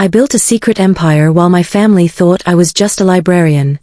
I built a secret empire while my family thought I was just a librarian.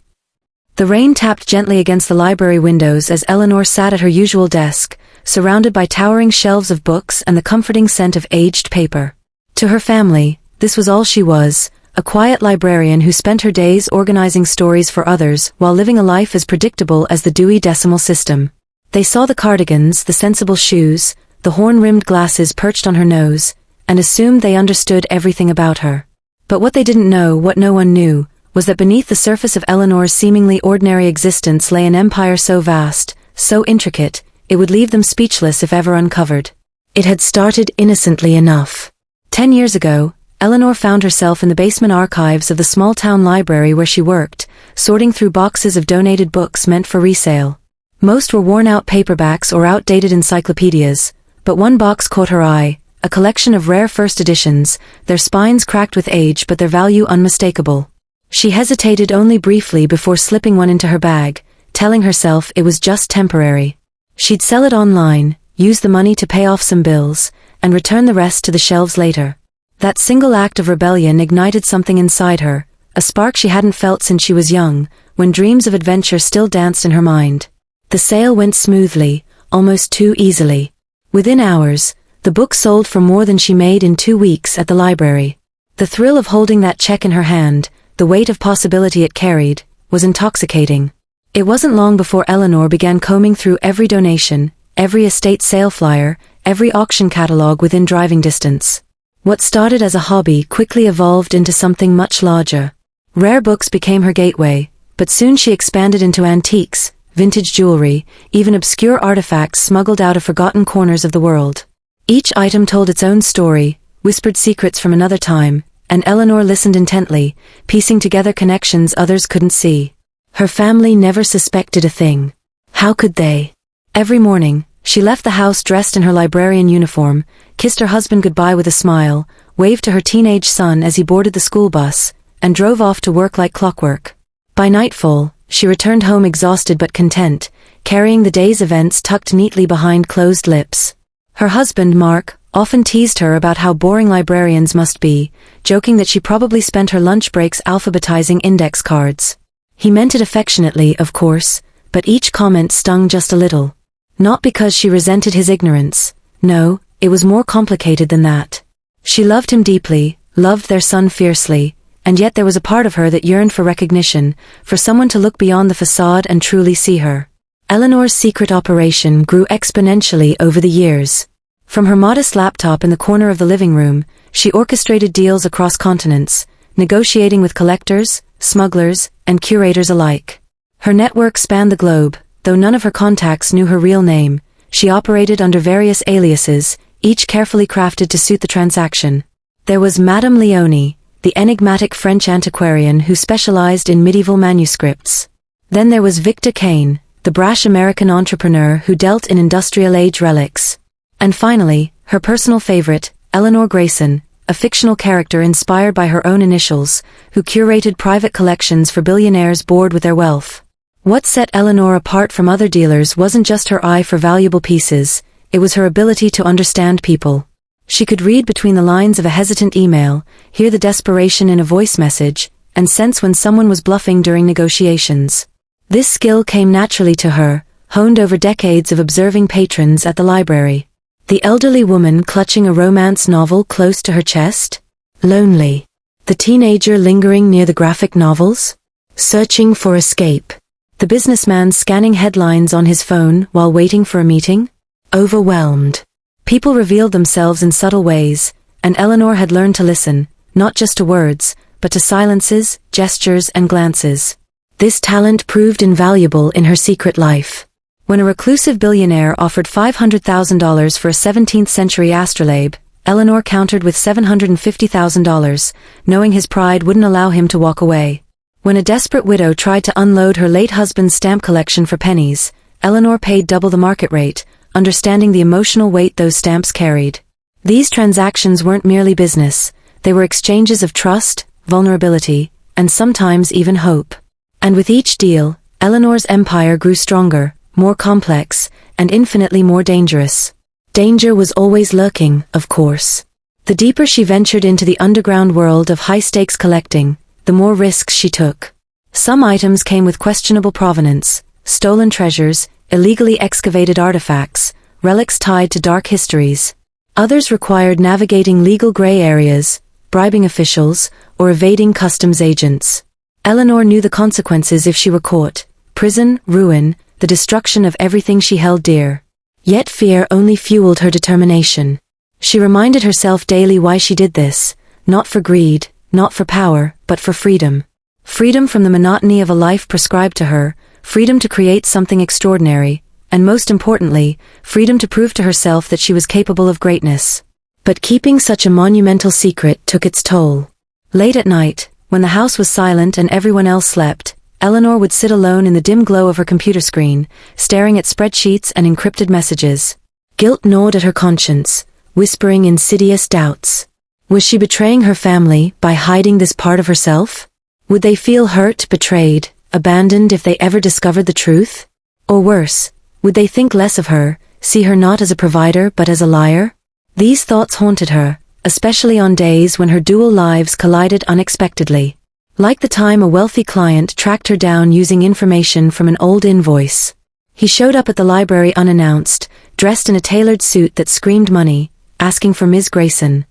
The rain tapped gently against the library windows as Eleanor sat at her usual desk, surrounded by towering shelves of books and the comforting scent of aged paper. To her family, this was all she was, a quiet librarian who spent her days organizing stories for others while living a life as predictable as the Dewey Decimal System. They saw the cardigans, the sensible shoes, the horn-rimmed glasses perched on her nose, and assumed they understood everything about her. But what they didn't know, what no one knew, was that beneath the surface of Eleanor's seemingly ordinary existence lay an empire so vast, so intricate, it would leave them speechless if ever uncovered. It had started innocently enough. 10 years ago, Eleanor found herself in the basement archives of the small-town library where she worked, sorting through boxes of donated books meant for resale. Most were worn-out paperbacks or outdated encyclopedias, but one box caught her eye, a collection of rare first editions, their spines cracked with age but their value unmistakable. She hesitated only briefly before slipping one into her bag, telling herself it was just temporary. She'd sell it online, use the money to pay off some bills, and return the rest to the shelves later. That single act of rebellion ignited something inside her, a spark she hadn't felt since she was young, when dreams of adventure still danced in her mind. The sale went smoothly, almost too easily. Within hours, the book sold for more than she made in 2 weeks at the library. The thrill of holding that check in her hand, the weight of possibility it carried, was intoxicating. It wasn't long before Eleanor began combing through every donation, every estate sale flyer, every auction catalog within driving distance. What started as a hobby quickly evolved into something much larger. Rare books became her gateway, but soon she expanded into antiques, vintage jewelry, even obscure artifacts smuggled out of forgotten corners of the world. Each item told its own story, whispered secrets from another time, and Eleanor listened intently, piecing together connections others couldn't see. Her family never suspected a thing. How could they? Every morning, she left the house dressed in her librarian uniform, kissed her husband goodbye with a smile, waved to her teenage son as he boarded the school bus, and drove off to work like clockwork. By nightfall, she returned home exhausted but content, carrying the day's events tucked neatly behind closed lips. Her husband, Mark, often teased her about how boring librarians must be, joking that she probably spent her lunch breaks alphabetizing index cards. He meant it affectionately, of course, but each comment stung just a little. Not because she resented his ignorance. No, it was more complicated than that. She loved him deeply, loved their son fiercely, and yet there was a part of her that yearned for recognition, for someone to look beyond the facade and truly see her. Eleanor's secret operation grew exponentially over the years. From her modest laptop in the corner of the living room, she orchestrated deals across continents, negotiating with collectors, smugglers, and curators alike. Her network spanned the globe. Though none of her contacts knew her real name, she operated under various aliases, each carefully crafted to suit the transaction. There was Madame Leonie, the enigmatic French antiquarian who specialized in medieval manuscripts. Then there was Victor Kane, the brash American entrepreneur who dealt in industrial-age relics. And finally, her personal favorite, Eleanor Grayson, a fictional character inspired by her own initials, who curated private collections for billionaires bored with their wealth. What set Eleanor apart from other dealers wasn't just her eye for valuable pieces, it was her ability to understand people. She could read between the lines of a hesitant email, hear the desperation in a voice message, and sense when someone was bluffing during negotiations. This skill came naturally to her, honed over decades of observing patrons at the library. The elderly woman clutching a romance novel close to her chest? Lonely. The teenager lingering near the graphic novels? Searching for escape. The businessman scanning headlines on his phone while waiting for a meeting? Overwhelmed. People revealed themselves in subtle ways, and Eleanor had learned to listen, not just to words, but to silences, gestures, and glances. This talent proved invaluable in her secret life. When a reclusive billionaire offered $500,000 for a 17th-century astrolabe, Eleanor countered with $750,000, knowing his pride wouldn't allow him to walk away. When a desperate widow tried to unload her late husband's stamp collection for pennies, Eleanor paid double the market rate, understanding the emotional weight those stamps carried. These transactions weren't merely business, they were exchanges of trust, vulnerability, and sometimes even hope. And with each deal, Eleanor's empire grew stronger, more complex, and infinitely more dangerous. Danger was always lurking, of course. The deeper she ventured into the underground world of high-stakes collecting, the more risks she took. Some items came with questionable provenance, stolen treasures, illegally excavated artifacts, relics tied to dark histories. Others required navigating legal gray areas, bribing officials, or evading customs agents. Eleanor knew the consequences if she were caught: prison, ruin, the destruction of everything she held dear. Yet fear only fueled her determination. She reminded herself daily why she did this: not for greed, not for power, but for freedom. Freedom from the monotony of a life prescribed to her, freedom to create something extraordinary, and most importantly, freedom to prove to herself that she was capable of greatness. But keeping such a monumental secret took its toll. Late at night, when the house was silent and everyone else slept, Eleanor would sit alone in the dim glow of her computer screen, staring at spreadsheets and encrypted messages. Guilt gnawed at her conscience, whispering insidious doubts. Was she betraying her family by hiding this part of herself? Would they feel hurt, betrayed, abandoned if they ever discovered the truth? Or worse, would they think less of her, see her not as a provider but as a liar? These thoughts haunted her, especially on days when her dual lives collided unexpectedly. Like the time a wealthy client tracked her down using information from an old invoice. He showed up at the library unannounced, dressed in a tailored suit that screamed money, asking for Ms. Grayson.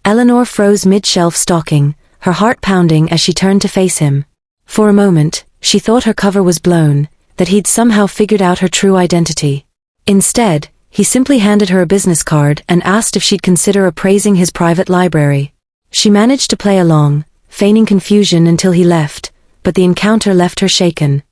Eleanor froze mid-shelf stalking, her heart pounding as she turned to face him. For a moment, she thought her cover was blown, that he'd somehow figured out her true identity. Instead, he simply handed her a business card and asked if she'd consider appraising his private library. She managed to play along, feigning confusion until he left, but the encounter left her shaken.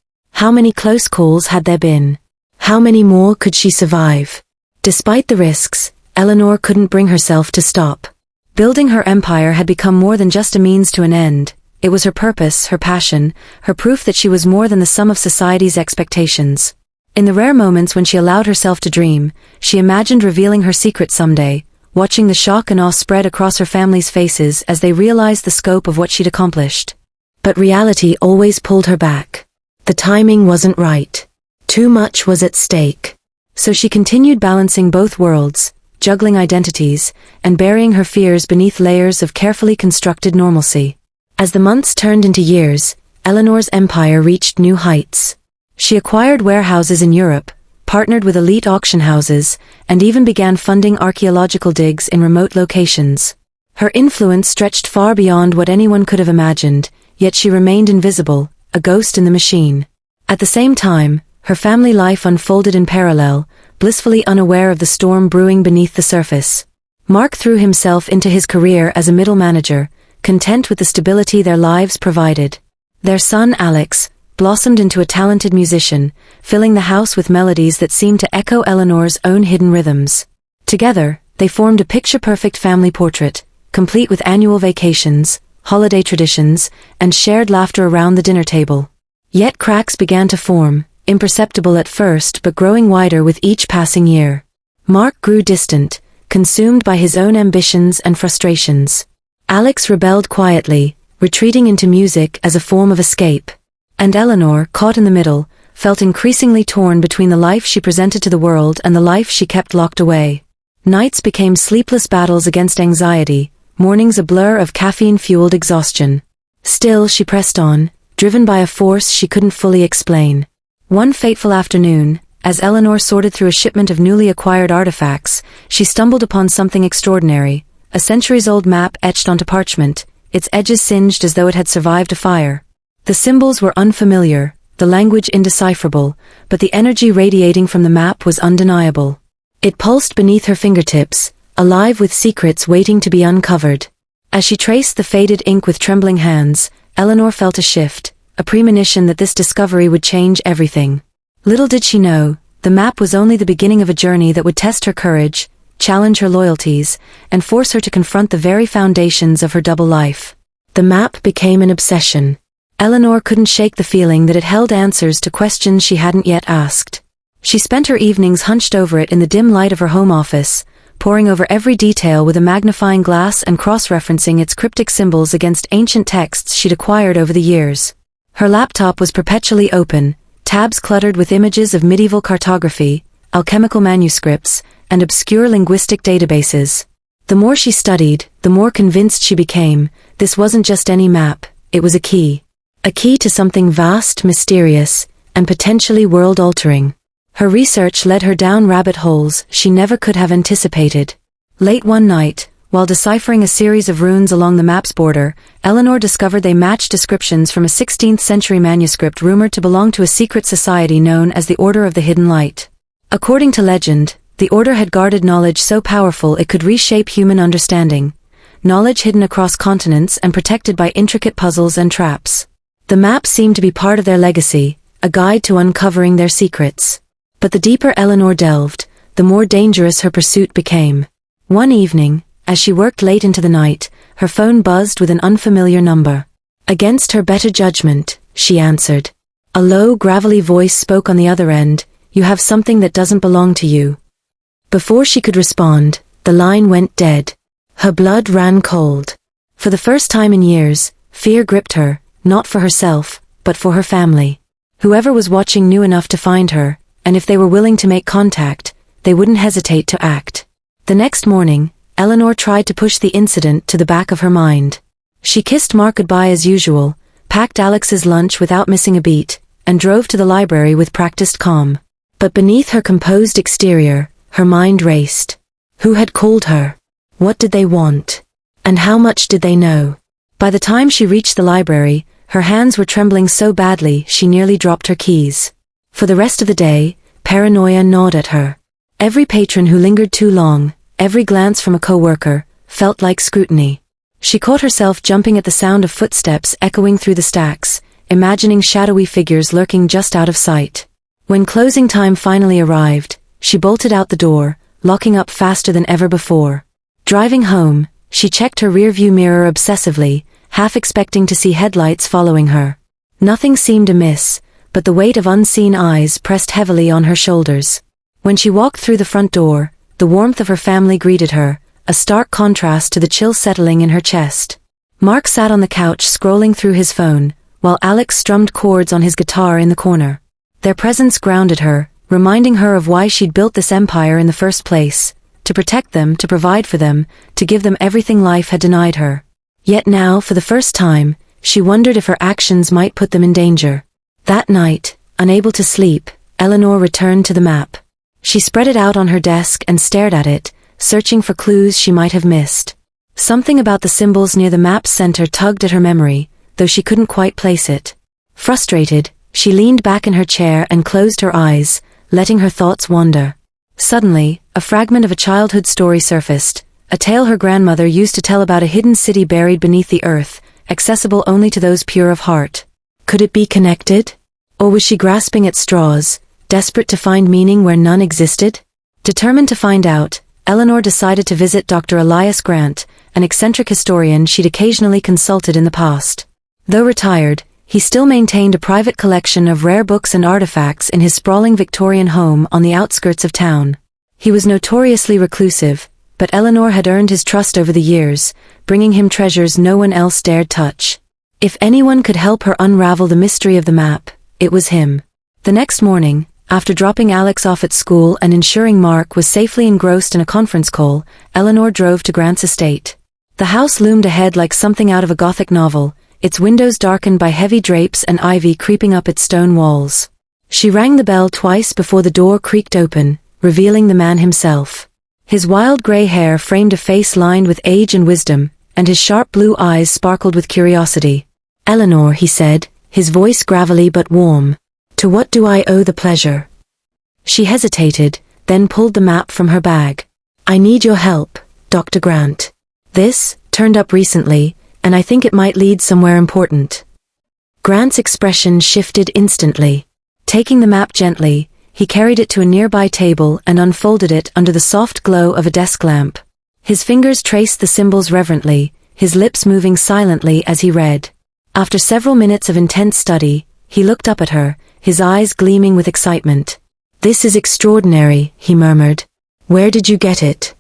How many close calls had there been? How many more could she survive? Despite the risks, Eleanor couldn't bring herself to stop. Building her empire had become more than just a means to an end. It was her purpose, her passion, her proof that she was more than the sum of society's expectations. In the rare moments when she allowed herself to dream, she imagined revealing her secret someday, watching the shock and awe spread across her family's faces as they realized the scope of what she'd accomplished. But reality always pulled her back. The timing wasn't right. Too much was at stake. So she continued balancing both worlds, juggling identities, and burying her fears beneath layers of carefully constructed normalcy. As the months turned into years, Eleanor's empire reached new heights. She acquired warehouses in Europe, partnered with elite auction houses, and even began funding archaeological digs in remote locations. Her influence stretched far beyond what anyone could have imagined, yet she remained invisible, a ghost in the machine. At the same time, her family life unfolded in parallel, blissfully unaware of the storm brewing beneath the surface. Mark threw himself into his career as a middle manager, content with the stability their lives provided. Their son Alex blossomed into a talented musician, filling the house with melodies that seemed to echo Eleanor's own hidden rhythms. Together, they formed a picture-perfect family portrait, complete with annual vacations, holiday traditions, and shared laughter around the dinner table. Yet cracks began to form, imperceptible at first but growing wider with each passing year. Mark grew distant, consumed by his own ambitions and frustrations. Alex rebelled quietly, retreating into music as a form of escape. And Eleanor, caught in the middle, felt increasingly torn between the life she presented to the world and the life she kept locked away. Nights became sleepless battles against anxiety, mornings a blur of caffeine-fueled exhaustion. Still she pressed on, driven by a force she couldn't fully explain. One fateful afternoon, as Eleanor sorted through a shipment of newly acquired artifacts, she stumbled upon something extraordinary, a centuries-old map etched onto parchment, its edges singed as though it had survived a fire. The symbols were unfamiliar, the language indecipherable, but the energy radiating from the map was undeniable. It pulsed beneath her fingertips, alive with secrets waiting to be uncovered. As she traced the faded ink with trembling hands, Eleanor felt a shift, a premonition that this discovery would change everything. Little did she know, the map was only the beginning of a journey that would test her courage, challenge her loyalties, and force her to confront the very foundations of her double life. The map became an obsession. Eleanor couldn't shake the feeling that it held answers to questions she hadn't yet asked. She spent her evenings hunched over it in the dim light of her home office, poring over every detail with a magnifying glass and cross-referencing its cryptic symbols against ancient texts she'd acquired over the years. Her laptop was perpetually open, tabs cluttered with images of medieval cartography, alchemical manuscripts, and obscure linguistic databases. The more she studied, the more convinced she became, this wasn't just any map, it was a key. A key to something vast, mysterious, and potentially world-altering. Her research led her down rabbit holes she never could have anticipated. Late one night, while deciphering a series of runes along the map's border, Eleanor discovered they matched descriptions from a 16th-century manuscript rumored to belong to a secret society known as the Order of the Hidden Light. According to legend, the Order had guarded knowledge so powerful it could reshape human understanding, knowledge hidden across continents and protected by intricate puzzles and traps. The map seemed to be part of their legacy, a guide to uncovering their secrets. But the deeper Eleanor delved, the more dangerous her pursuit became. One evening, as she worked late into the night, her phone buzzed with an unfamiliar number. Against her better judgment, she answered. A low, gravelly voice spoke on the other end, "You have something that doesn't belong to you." Before she could respond, the line went dead. Her blood ran cold. For the first time in years, fear gripped her, not for herself, but for her family. Whoever was watching knew enough to find her, and if they were willing to make contact, they wouldn't hesitate to act. The next morning, Eleanor tried to push the incident to the back of her mind. She kissed Mark goodbye as usual, packed Alex's lunch without missing a beat, and drove to the library with practiced calm. But beneath her composed exterior, her mind raced. Who had called her? What did they want? And how much did they know? By the time she reached the library, her hands were trembling so badly she nearly dropped her keys. For the rest of the day, paranoia gnawed at her. Every patron who lingered too long, every glance from a coworker, felt like scrutiny. She caught herself jumping at the sound of footsteps echoing through the stacks, imagining shadowy figures lurking just out of sight. When closing time finally arrived, she bolted out the door, locking up faster than ever before. Driving home, she checked her rearview mirror obsessively, half expecting to see headlights following her. Nothing seemed amiss, but the weight of unseen eyes pressed heavily on her shoulders. When she walked through the front door, the warmth of her family greeted her, a stark contrast to the chill settling in her chest. Mark sat on the couch scrolling through his phone, while Alex strummed chords on his guitar in the corner. Their presence grounded her, reminding her of why she'd built this empire in the first place, to protect them, to provide for them, to give them everything life had denied her. Yet now, for the first time, she wondered if her actions might put them in danger. That night, unable to sleep, Eleanor returned to the map. She spread it out on her desk and stared at it, searching for clues she might have missed. Something about the symbols near the map's center tugged at her memory, though she couldn't quite place it. Frustrated, she leaned back in her chair and closed her eyes, letting her thoughts wander. Suddenly, a fragment of a childhood story surfaced, a tale her grandmother used to tell about a hidden city buried beneath the earth, accessible only to those pure of heart. Could it be connected? Or was she grasping at straws, desperate to find meaning where none existed? Determined to find out, Eleanor decided to visit Dr. Elias Grant, an eccentric historian she'd occasionally consulted in the past. Though retired, he still maintained a private collection of rare books and artifacts in his sprawling Victorian home on the outskirts of town. He was notoriously reclusive, but Eleanor had earned his trust over the years, bringing him treasures no one else dared touch. If anyone could help her unravel the mystery of the map, it was him. The next morning, after dropping Alex off at school and ensuring Mark was safely engrossed in a conference call, Eleanor drove to Grant's estate. The house loomed ahead like something out of a Gothic novel, its windows darkened by heavy drapes and ivy creeping up its stone walls. She rang the bell twice before the door creaked open, revealing the man himself. His wild gray hair framed a face lined with age and wisdom, and his sharp blue eyes sparkled with curiosity. "Eleanor," he said, his voice gravelly but warm. "To what do I owe the pleasure?" She hesitated, then pulled the map from her bag. "I need your help, Dr. Grant. This turned up recently, and I think it might lead somewhere important." Grant's expression shifted instantly. Taking the map gently, he carried it to a nearby table and unfolded it under the soft glow of a desk lamp. His fingers traced the symbols reverently, his lips moving silently as he read. After several minutes of intense study, he looked up at her, his eyes gleaming with excitement. "This is extraordinary," he murmured. "Where did you get it?"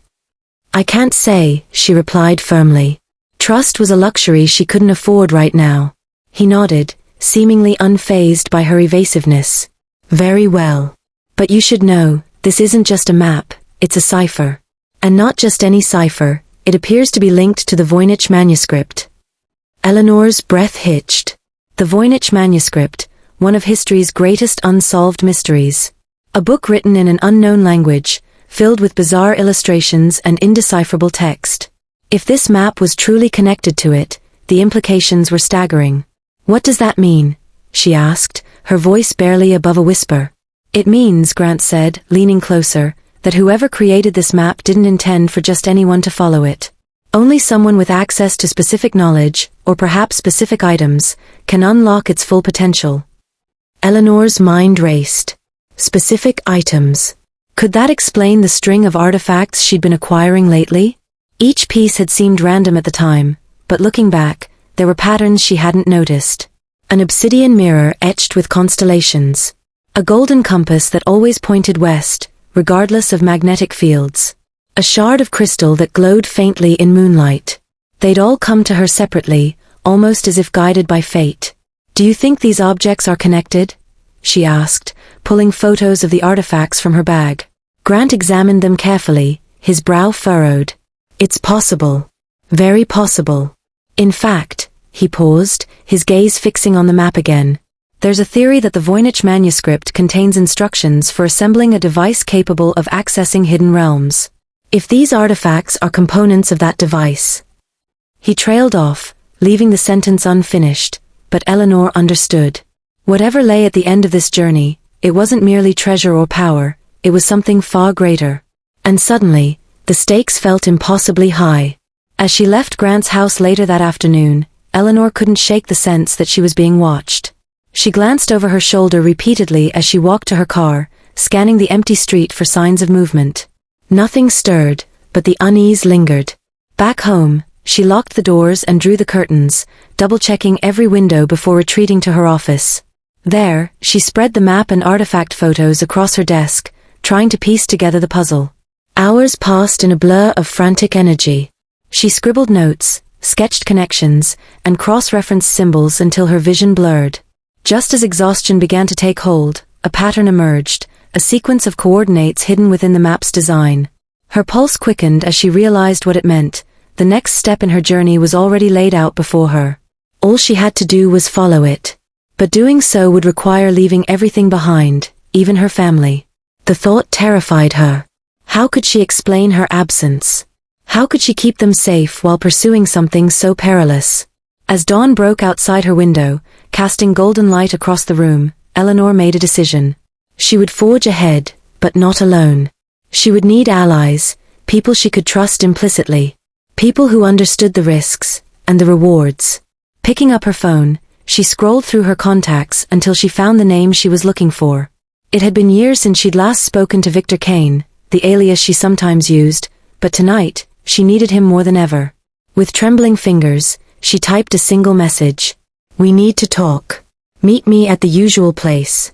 "I can't say," she replied firmly. Trust was a luxury she couldn't afford right now. He nodded, seemingly unfazed by her evasiveness. "Very well. But you should know, this isn't just a map, it's a cipher. And not just any cipher, It appears to be linked to the Voynich manuscript. Eleanor's breath hitched. The Voynich manuscript, one of history's greatest unsolved mysteries. A book written in an unknown language, filled with bizarre illustrations and indecipherable text. If this map was truly connected to it, the implications were staggering. "What does that mean?" she asked, her voice barely above a whisper. "It means," Grant said, leaning closer, "that whoever created this map didn't intend for just anyone to follow it. Only someone with access to specific knowledge, or perhaps specific items, can unlock its full potential." Eleanor's mind raced. Specific items. Could that explain the string of artifacts she'd been acquiring lately? Each piece had seemed random at the time, but looking back, there were patterns she hadn't noticed. An obsidian mirror etched with constellations. A golden compass that always pointed west, regardless of magnetic fields. A shard of crystal that glowed faintly in moonlight. They'd all come to her separately, almost as if guided by fate. "Do you think these objects are connected?" she asked, pulling photos of the artifacts from her bag. Grant examined them carefully, his brow furrowed. "It's possible. Very possible. In fact," he paused, his gaze fixing on the map again. "There's a theory that the Voynich manuscript contains instructions for assembling a device capable of accessing hidden realms. If these artifacts are components of that device." He trailed off, leaving the sentence unfinished, but Eleanor understood. Whatever lay at the end of this journey, it wasn't merely treasure or power, it was something far greater. And suddenly, the stakes felt impossibly high. As she left Grant's house later that afternoon, Eleanor couldn't shake the sense that she was being watched. She glanced over her shoulder repeatedly as she walked to her car, scanning the empty street for signs of movement. Nothing stirred, but the unease lingered. Back home, she locked the doors and drew the curtains, double-checking every window before retreating to her office. There, she spread the map and artifact photos across her desk, trying to piece together the puzzle. Hours passed in a blur of frantic energy. She scribbled notes, sketched connections, and cross-referenced symbols until her vision blurred. Just as exhaustion began to take hold, a pattern emerged, a sequence of coordinates hidden within the map's design. Her pulse quickened as she realized what it meant. The next step in her journey was already laid out before her. All she had to do was follow it. But doing so would require leaving everything behind, even her family. The thought terrified her. How could she explain her absence? How could she keep them safe while pursuing something so perilous? As dawn broke outside her window, casting golden light across the room, Eleanor made a decision. She would forge ahead, but not alone. She would need allies, people she could trust implicitly. People who understood the risks, and the rewards. Picking up her phone, she scrolled through her contacts until she found the name she was looking for. It had been years since she'd last spoken to Victor Kane, the alias she sometimes used, but tonight, she needed him more than ever. With trembling fingers, she typed a single message. "We need to talk. Meet me at the usual place."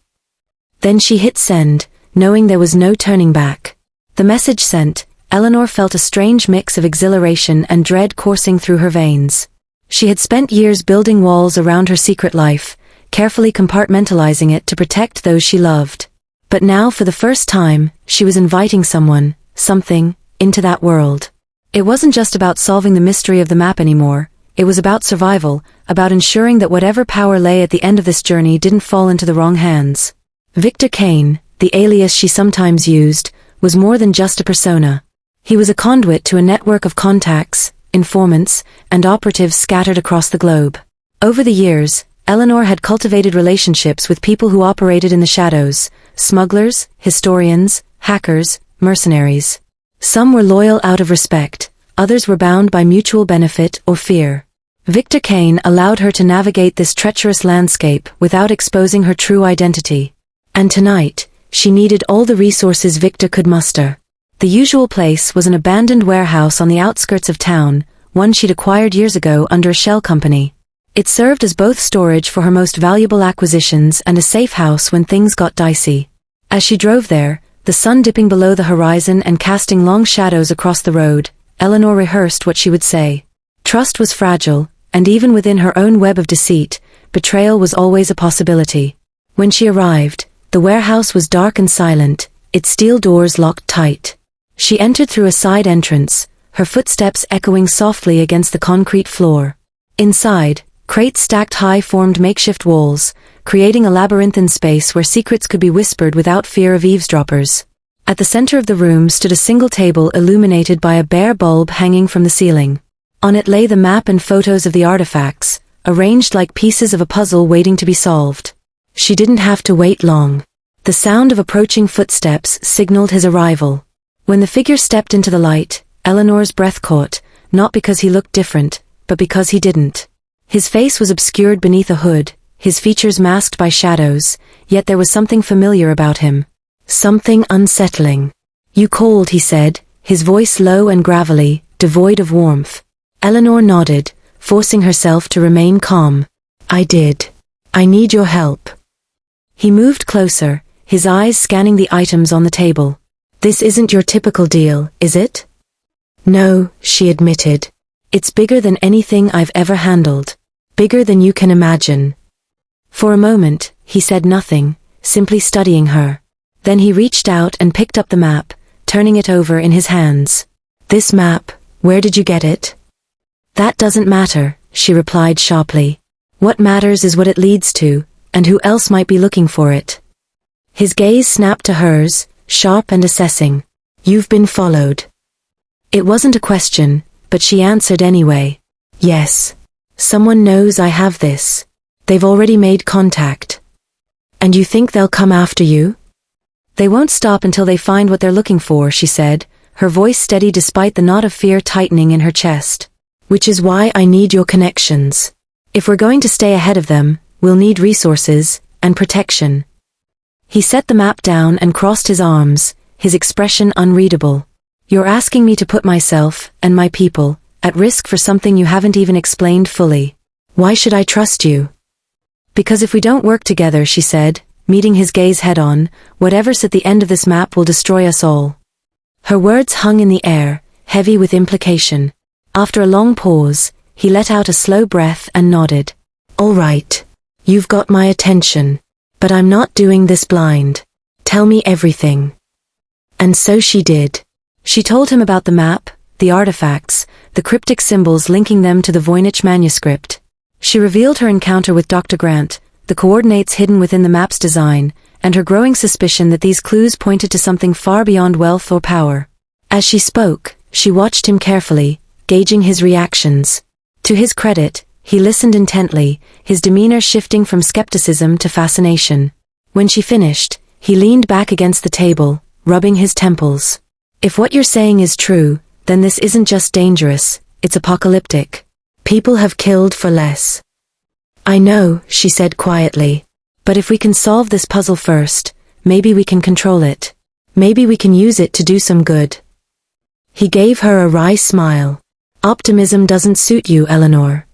Then she hit send, knowing there was no turning back. The message sent, Eleanor felt a strange mix of exhilaration and dread coursing through her veins. She had spent years building walls around her secret life, carefully compartmentalizing it to protect those she loved. But now, for the first time, she was inviting someone, something, into that world. It wasn't just about solving the mystery of the map anymore, it was about survival, about ensuring that whatever power lay at the end of this journey didn't fall into the wrong hands. Victor Kane, the alias she sometimes used, was more than just a persona. He was a conduit to a network of contacts, informants, and operatives scattered across the globe. Over the years, Eleanor had cultivated relationships with people who operated in the shadows, smugglers, historians, hackers, mercenaries. Some were loyal out of respect, others were bound by mutual benefit or fear. Victor Kane allowed her to navigate this treacherous landscape without exposing her true identity. And tonight, she needed all the resources Victor could muster. The usual place was an abandoned warehouse on the outskirts of town, one she'd acquired years ago under a shell company. It served as both storage for her most valuable acquisitions and a safe house when things got dicey. As she drove there, the sun dipping below the horizon and casting long shadows across the road, Eleanor rehearsed what she would say. Trust was fragile, and even within her own web of deceit, betrayal was always a possibility. When she arrived, the warehouse was dark and silent, its steel doors locked tight. She entered through a side entrance, her footsteps echoing softly against the concrete floor. Inside, crates stacked high formed makeshift walls, creating a labyrinthine space where secrets could be whispered without fear of eavesdroppers. At the center of the room stood a single table illuminated by a bare bulb hanging from the ceiling. On it lay the map and photos of the artifacts, arranged like pieces of a puzzle waiting to be solved. She didn't have to wait long. The sound of approaching footsteps signaled his arrival. When the figure stepped into the light, Eleanor's breath caught, not because he looked different, but because he didn't. His face was obscured beneath a hood, his features masked by shadows, yet there was something familiar about him. Something unsettling. "You called," he said, his voice low and gravelly, devoid of warmth. Eleanor nodded, forcing herself to remain calm. "I did. I need your help." He moved closer, his eyes scanning the items on the table. "This isn't your typical deal, is it?" "No," she admitted. "It's bigger than anything I've ever handled. Bigger than you can imagine." For a moment, he said nothing, simply studying her. Then he reached out and picked up the map, turning it over in his hands. "This map, where did you get it?" "That doesn't matter," she replied sharply. "What matters is what it leads to, and who else might be looking for it." His gaze snapped to hers, sharp and assessing. "You've been followed." It wasn't a question, but she answered anyway. "Yes. Someone knows I have this. They've already made contact." "And you think they'll come after you?" "They won't stop until they find what they're looking for," she said, her voice steady despite the knot of fear tightening in her chest. "Which is why I need your connections. If we're going to stay ahead of them, we'll need resources, and protection." He set the map down and crossed his arms, his expression unreadable. "You're asking me to put myself, and my people, at risk for something you haven't even explained fully. Why should I trust you?" "Because if we don't work together," she said, meeting his gaze head-on, "whatever's at the end of this map will destroy us all." Her words hung in the air, heavy with implication. After a long pause, he let out a slow breath and nodded. "All right. You've got my attention. But I'm not doing this blind. Tell me everything." And so she did. She told him about the map, the artifacts, the cryptic symbols linking them to the Voynich manuscript. She revealed her encounter with Dr. Grant, the coordinates hidden within the map's design, and her growing suspicion that these clues pointed to something far beyond wealth or power. As she spoke, she watched him carefully, gauging his reactions. To his credit, he listened intently, his demeanor shifting from skepticism to fascination. When she finished, he leaned back against the table, rubbing his temples. "If what you're saying is true, then this isn't just dangerous, it's apocalyptic. People have killed for less." "I know," she said quietly. "But if we can solve this puzzle first, maybe we can control it. Maybe we can use it to do some good." He gave her a wry smile. "Optimism doesn't suit you, Eleanor."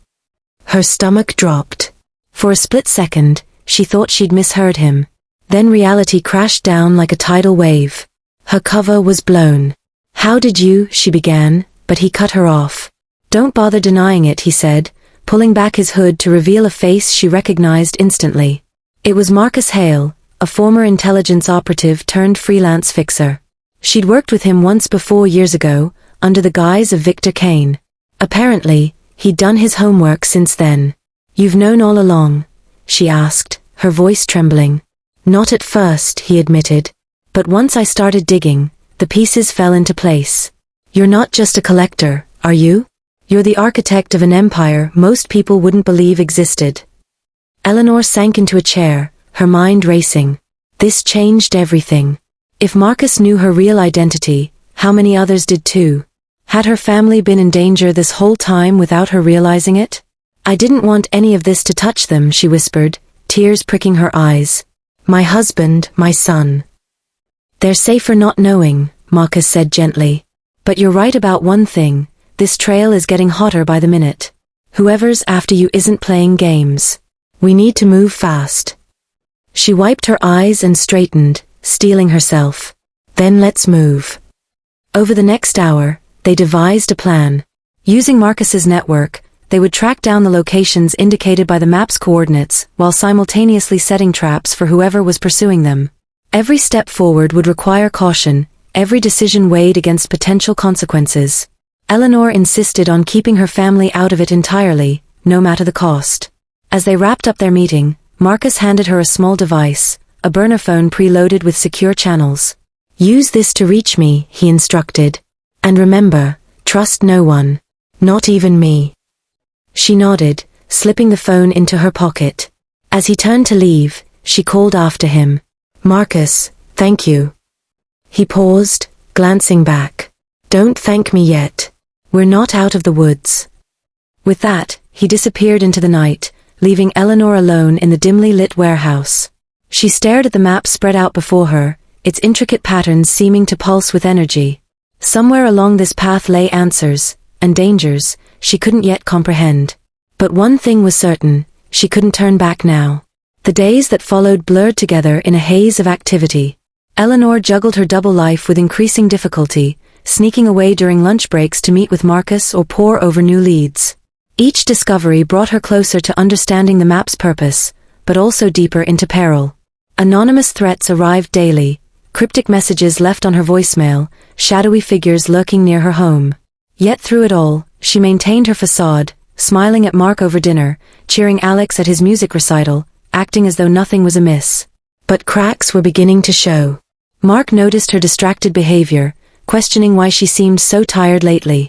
Her stomach dropped. For a split second, she thought she'd misheard him. Then reality crashed down like a tidal wave. Her cover was blown. "How did you?" she began, but he cut her off. "Don't bother denying it," he said, pulling back his hood to reveal a face she recognized instantly. It was Marcus Hale, a former intelligence operative turned freelance fixer. She'd worked with him once before years ago, under the guise of Victor Kane. Apparently, he'd done his homework since then. "You've known all along?" she asked, her voice trembling. "Not at first," he admitted. "But once I started digging, the pieces fell into place." "You're not just a collector, are you? You're the architect of an empire most people wouldn't believe existed." Eleanor sank into a chair, her mind racing. This changed everything. If Marcus knew her real identity, how many others did too? Had her family been in danger this whole time without her realizing it? "I didn't want any of this to touch them," she whispered, tears pricking her eyes. "My husband, my son. They're safer not knowing," Marcus said gently. "But you're right about one thing. This trail is getting hotter by the minute. Whoever's after you isn't playing games. We need to move fast." She wiped her eyes and straightened, steeling herself. "Then let's move." Over the next hour, they devised a plan. Using Marcus's network, they would track down the locations indicated by the map's coordinates, while simultaneously setting traps for whoever was pursuing them. Every step forward would require caution, every decision weighed against potential consequences. Eleanor insisted on keeping her family out of it entirely, no matter the cost. As they wrapped up their meeting, Marcus handed her a small device, a burner phone preloaded with secure channels. "Use this to reach me," he instructed. "And remember, trust no one. Not even me." She nodded, slipping the phone into her pocket. As he turned to leave, she called after him. "Marcus, thank you." He paused, glancing back. "Don't thank me yet. We're not out of the woods." With that, he disappeared into the night, leaving Eleanor alone in the dimly lit warehouse. She stared at the map spread out before her, its intricate patterns seeming to pulse with energy. Somewhere along this path lay answers, and dangers, she couldn't yet comprehend. But one thing was certain, she couldn't turn back now. The days that followed blurred together in a haze of activity. Eleanor juggled her double life with increasing difficulty, sneaking away during lunch breaks to meet with Marcus or pore over new leads. Each discovery brought her closer to understanding the map's purpose, but also deeper into peril. Anonymous threats arrived daily, cryptic messages left on her voicemail, shadowy figures lurking near her home. Yet through it all, she maintained her facade, smiling at Mark over dinner, cheering Alex at his music recital, acting as though nothing was amiss. But cracks were beginning to show. Mark noticed her distracted behavior, questioning why she seemed so tired lately.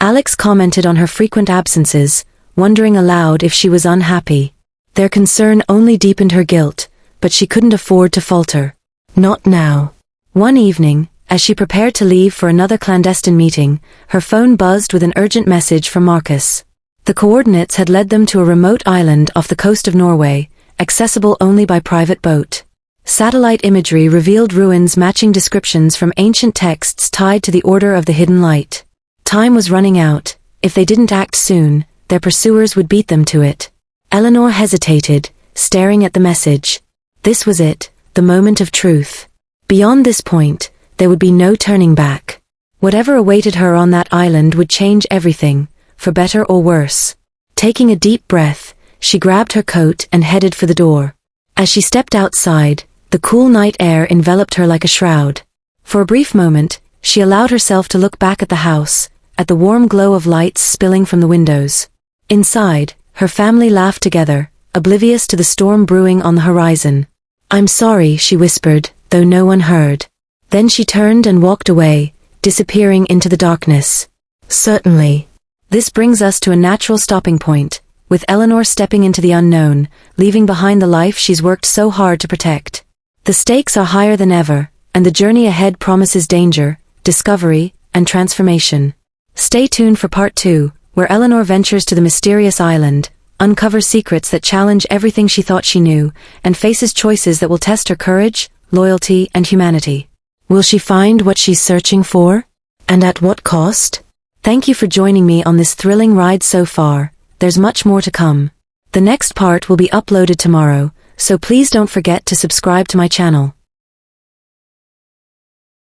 Alex commented on her frequent absences, wondering aloud if she was unhappy. Their concern only deepened her guilt, but she couldn't afford to falter. Not now. One evening, as she prepared to leave for another clandestine meeting, her phone buzzed with an urgent message from Marcus. The coordinates had led them to a remote island off the coast of Norway, accessible only by private boat. Satellite imagery revealed ruins matching descriptions from ancient texts tied to the Order of the Hidden Light. Time was running out. If they didn't act soon, their pursuers would beat them to it. Eleanor hesitated, staring at the message. This was it, the moment of truth. Beyond this point, there would be no turning back. Whatever awaited her on that island would change everything, for better or worse. Taking a deep breath, she grabbed her coat and headed for the door. As she stepped outside, the cool night air enveloped her like a shroud. For a brief moment, she allowed herself to look back at the house, at the warm glow of lights spilling from the windows. Inside, her family laughed together, oblivious to the storm brewing on the horizon. "I'm sorry," she whispered, though no one heard. Then she turned and walked away, disappearing into the darkness. Certainly. This brings us to a natural stopping point, with Eleanor stepping into the unknown, leaving behind the life she's worked so hard to protect. The stakes are higher than ever, and the journey ahead promises danger, discovery, and transformation. Stay tuned for part 2, where Eleanor ventures to the mysterious island, uncovers secrets that challenge everything she thought she knew, and faces choices that will test her courage, loyalty, and humanity. Will she find what she's searching for? And at what cost? Thank you for joining me on this thrilling ride so far. There's much more to come. The next part will be uploaded tomorrow, so please don't forget to subscribe to my channel.